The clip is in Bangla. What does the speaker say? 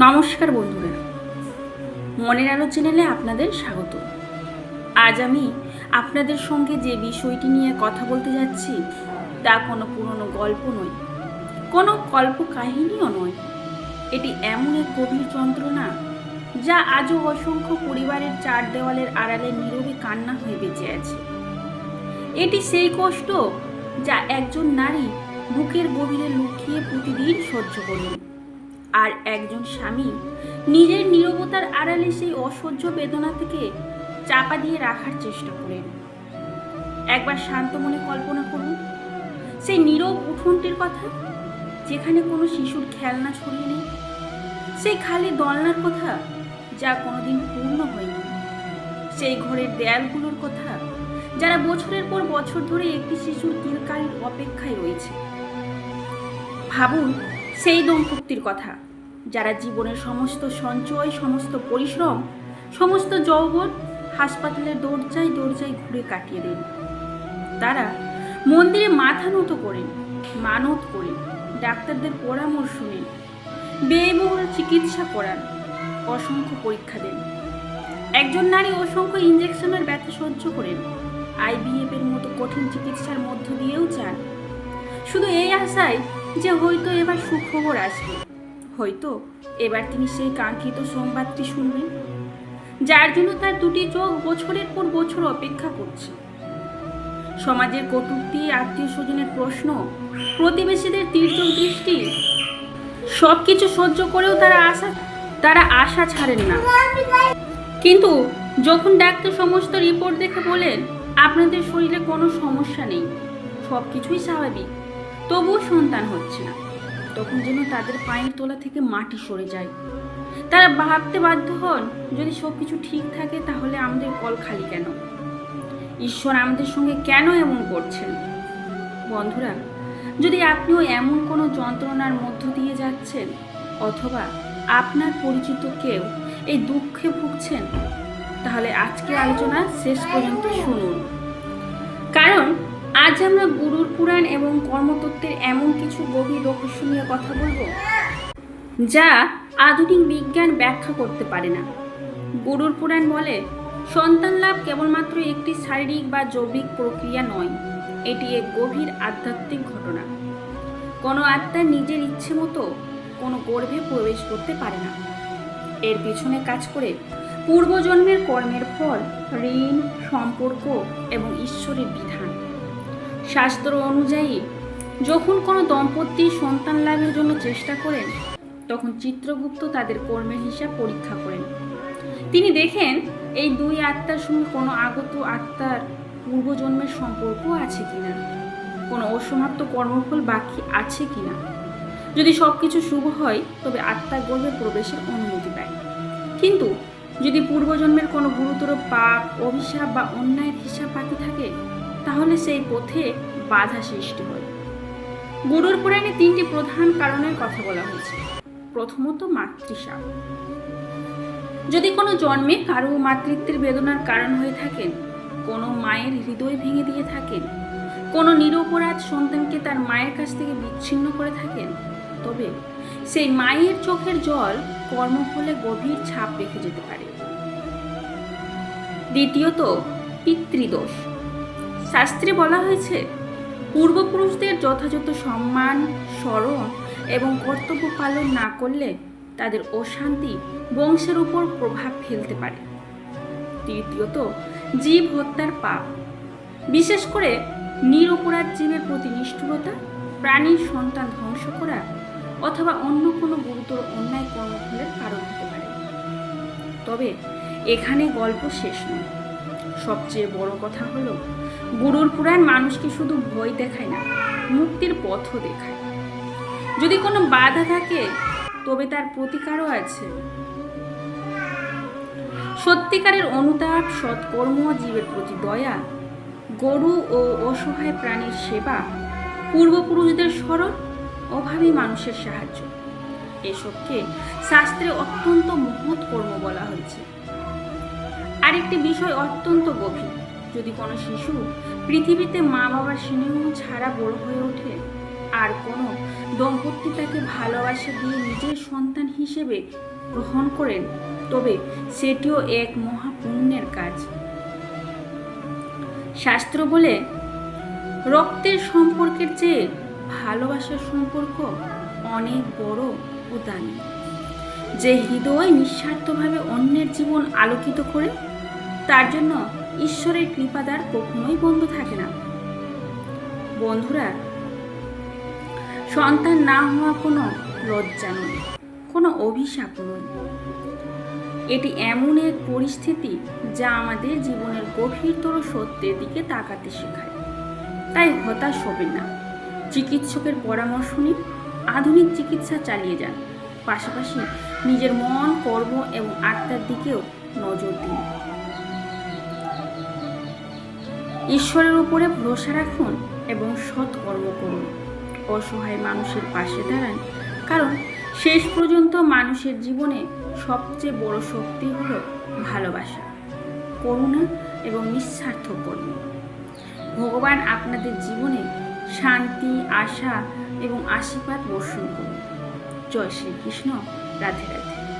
নমস্কার বন্ধুরা, মনের আলো চ্যানেলে আপনাদের স্বাগত। আজ আমি আপনাদের সঙ্গে যে বিষয়টি নিয়ে কথা বলতে যাচ্ছি তা কোনো পুরনো গল্প নয়, কোনো কল্প কাহিনীও নয়। এটি এমন এক গভীর যন্ত্রণা যা আজও অসংখ্য পরিবারের চার দেওয়ালের আড়ালে নীরবে কান্না হয়ে বেঁচে আছে। এটি সেই কষ্ট যা একজন নারী বুকের গভীরে লুকিয়ে প্রতিদিন সহ্য করেন, আর একজন স্বামী নিজের নীরবতার আড়ালে সেই অসহ্য বেদনা থেকে চাপা দিয়ে রাখার চেষ্টা করেন। একবার শান্ত মনে কল্পনা করুন সেই নীরব উঠোনটির কথা, যেখানে কোনো শিশুর খেলনা ছড়িয়ে নেই, সেই খালি দোলনার কথা যা কোনোদিন পূর্ণ হয়নি, সেই ঘরের দেয়ালগুলোর কথা যারা বছরের পর বছর ধরে একটি শিশুর কিলকারির অপেক্ষায় রয়েছে। ভাবুন সেই দম্পতির কথা যারা জীবনের সমস্ত সঞ্চয়, সমস্ত পরিশ্রম, সমস্ত যৌবন হাসপাতালের দরজায় দরজায় ঘুরে কাটিয়ে দেন। তারা মন্দিরে মাথা নত করেন, মানত করেন, ডাক্তারদের পরামর্শ নেন, ব্যয়বহুল চিকিৎসা করান, অসংখ্য পরীক্ষা দেন। একজন নারী অসংখ্য ইঞ্জেকশনের ব্যথা সহ্য করেন, IVF এর মতো কঠিন চিকিৎসার মধ্য দিয়েও যান, শুধু এই আশায় যে হয়তো এবার সুখবর আসবে, হয়তো এবার তিনি সেই কাঙ্ক্ষিত সংবাদটি শুনবেন যার জন্য তার দুটি চোখ বছরের পর বছর অপেক্ষা করছে। সমাজের কটূক্তি, আত্মীয় স্বজনের প্রশ্ন, প্রতিবেশীদের তীর্যক দৃষ্টি, সবকিছু সহ্য করেও তারা আশা ছাড়েন না। কিন্তু যখন ডাক্তার সমস্ত রিপোর্ট দেখে বলেন আপনাদের শরীরে কোনো সমস্যা নেই, সবকিছুই স্বাভাবিক, তবুও সন্তান হচ্ছে না, তখন যেন তাদের পায়ের তলা থেকে মাটি সরে যায়। তারা ভাবতে বাধ্য হন, যদি সবকিছু ঠিক থাকে তাহলে আমাদের কল খালি কেন? ঈশ্বর আমাদের সঙ্গে কেন এমন করছেন? বন্ধুরা, যদি আপনিও এমন কোনো যন্ত্রণার মধ্য দিয়ে যাচ্ছেন, অথবা আপনার পরিচিত কেউ এই দুঃখে ভুগছেন, তাহলে আজকের আলোচনা শেষ পর্যন্ত শুনুন। কারণ আজ আমরা গুরুর পুরাণ এবং কর্মতত্ত্বের এমন কিছু গভীর রহস্য নিয়ে কথা বলবো যা আধুনিক বিজ্ঞান ব্যাখ্যা করতে পারে না। গুরুর পুরাণ বলে সন্তান লাভ কেবলমাত্র একটি শারীরিক বা জৈবিক প্রক্রিয়া নয়, এটি এক গভীর আধ্যাত্মিক ঘটনা। কোনো আত্মা নিজের ইচ্ছে মতো কোনো গর্ভে প্রবেশ করতে পারে না। এর পিছনে কাজ করে পূর্বজন্মের কর্মের ফল, ঋণ, সম্পর্ক এবং ঈশ্বরের বিধান। শাস্ত্র অনুযায়ী যখন কোনো দম্পতি সন্তান লাভের জন্য চেষ্টা করেন, তখন চিত্রগুপ্ত তাদের কর্মের হিসাব পরীক্ষা করেন। তিনি দেখেন এই দুই আত্মার সঙ্গে কোনো আগত আত্মার পূর্বজন্মের সম্পর্ক আছে কিনা, কোনো অসমাপ্ত কর্মফল বাকি আছে কিনা। যদি সবকিছু শুভ হয় তবে আত্মার গর্ভে প্রবেশের অনুমতি পায়, কিন্তু যদি পূর্বজন্মের কোনো গুরুতর পাপ, অভিশাপ বা অন্যায়ের হিসাব বাকি থাকে, তাহলে সেই পথে বাধা সৃষ্টি হয়। গুরুর পুরাণে তিনটি প্রধান কারণের কথা বলা হয়েছে। প্রথমত, মাতৃশাপ। যদি কোনো জন্মে কারো মাতৃত্বের বেদনার কারণ হয়ে থাকেন, কোনো মায়ের হৃদয় ভেঙে দিয়ে থাকেন, কোনো নিরপরাধ সন্তানকে তার মায়ের কাছ থেকে বিচ্ছিন্ন করে থাকেন, তবে সেই মায়ের চোখের জল কর্মফলে গভীর ছাপ রেখে যেতে পারে। দ্বিতীয়ত, পিতৃদোষ। শাস্ত্রে বলা হয়েছে পূর্বপুরুষদের যথাযথ সম্মান, স্মরণ এবং কর্তব্য পালন না করলে তাদের অশান্তি বংশের উপর প্রভাব ফেলতে পারে। তৃতীয়ত, জীব হত্যার পাপ। বিশেষ করে নিরপরাধ জীবের প্রতি নিষ্ঠুরতা, প্রাণীর সন্তান ধ্বংস করা অথবা অন্য কোনো গুরুতর অন্যায় কর্মফলের কারণ হতে পারে। তবে এখানে গল্প শেষ নয়। সবচেয়ে বড় কথা হলো গুরুর পুরাণ মানুষকে শুধু ভয় দেখায় না, মুক্তির পথও দেখায়। যদি কোনো বাধা থাকে তবে তার প্রতিকারও আছে। সত্যিকারের অনুতাপ, সৎকর্ম, জীবের প্রতি দয়া, গরু ও অসহায় প্রাণীর সেবা, পূর্বপুরুষদের স্মরণ, অভাবী মানুষের সাহায্য, এসবকে শাস্ত্রে অত্যন্ত মহৎ কর্ম বলা হয়েছে। আরেকটি বিষয় অত্যন্ত গভীর। যদি কোনো শিশু পৃথিবীতে মা বাবার স্নেহ ছাড়া বড় হয়ে ওঠে, আর কোনো দম্পতি তাকে ভালোবাসা দিয়ে নিজের সন্তান হিসেবে গ্রহণ করেন, তবে সেটিও এক মহাপুণ্যের কাজ। শাস্ত্র বলে, রক্তের সম্পর্কের চেয়ে ভালোবাসার সম্পর্ক অনেক বড় ও দামি। যে হৃদয় নিঃস্বার্থভাবে অন্যের জীবন আলোকিত করে, তার জন্য ঈশ্বরের কৃপাদ্বার কখনোই বন্ধ থাকে না। বন্ধুরা, সন্তান না হওয়া কোনো লজ্জা নয়, কোনো অভিশাপ নয়। এটি এমন এক পরিস্থিতি যা আমাদের জীবনের গভীরতর সত্যের দিকে তাকাতে শেখায়। তাই হতাশ হবেন না, চিকিৎসকের পরামর্শ নিন, আধুনিক চিকিৎসা চালিয়ে যান, পাশাপাশি নিজের মন, কর্ম এবং আত্মার দিকেও নজর দিন। ঈশ্বরের উপরে ভরসা রাখুন এবং সৎকর্ম করুন। অসহায় মানুষের পাশে দাঁড়ান, কারণ শেষ পর্যন্ত মানুষের জীবনে সবচেয়ে বড় শক্তি হলো ভালোবাসা, করুণা এবং নিঃস্বার্থ কর্ম। ভগবান আপনাদের জীবনে শান্তি, আশা এবং আশীর্বাদ বর্ষণ করুন। জয় শ্রীকৃষ্ণ। রাধে রাধে।